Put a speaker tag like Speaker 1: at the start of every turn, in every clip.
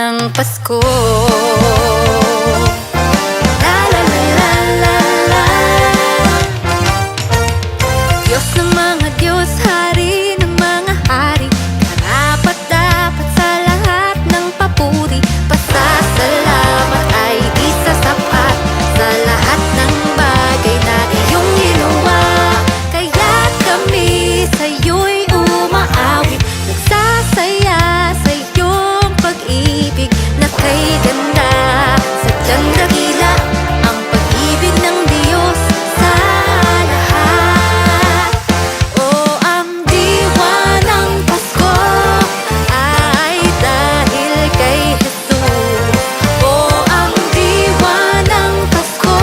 Speaker 1: ng Pasko. La la la la la la. Diyos ng mga Diyos, Hari ng mga hari, karapat-dapat sa lahat ng papuri. Pasasalamat ay di sasapat sa lahat ng bagay na iyong ginawa. Kaya't kami sa'yo'y umaawit, nagsasaya sa iyong pag-ibig na kay ganda. Sadyang dakila ang pag-ibig ng Diyos sa lahat. O ang diwa ng Pasko ay dahil kay Jesus. O ang diwa ng Pasko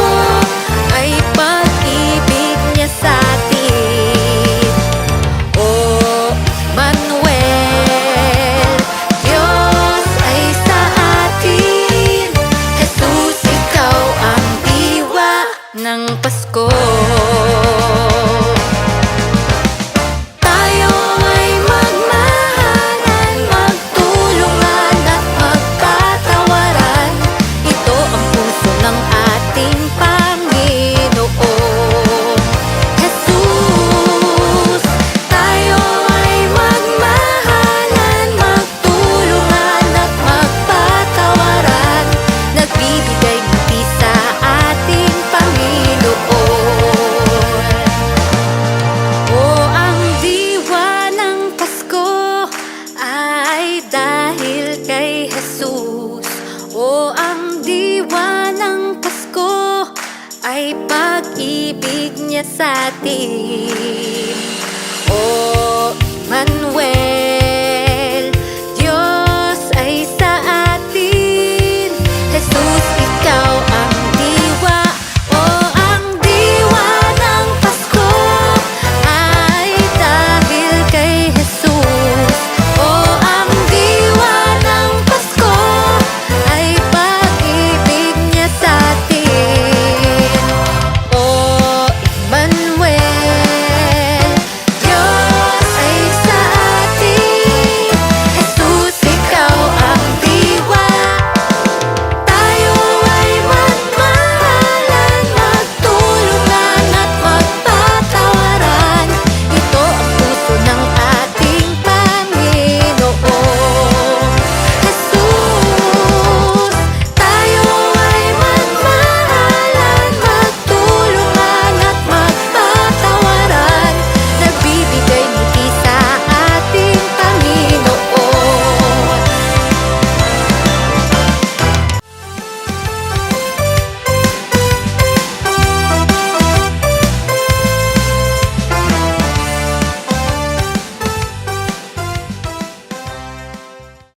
Speaker 1: ay pag-ibig niya sa atin. O Manuel, Diyos ay sa atin. Jesus, ikaw ang diwa ng Pasko. Tayo ay magmahalan, magtulungan at magpatawaran. Ito ang puso ng ating Panginoon, Jesus. Tayo ay magmahalan, magtulungan at magpatawaran. Nagbibigay ngiti sa ating Panginoon. O ang diwa ng Pasko ay dahil kay Jesus. O ang diwa ng Pasko ay pag-ibig niya sa atin. O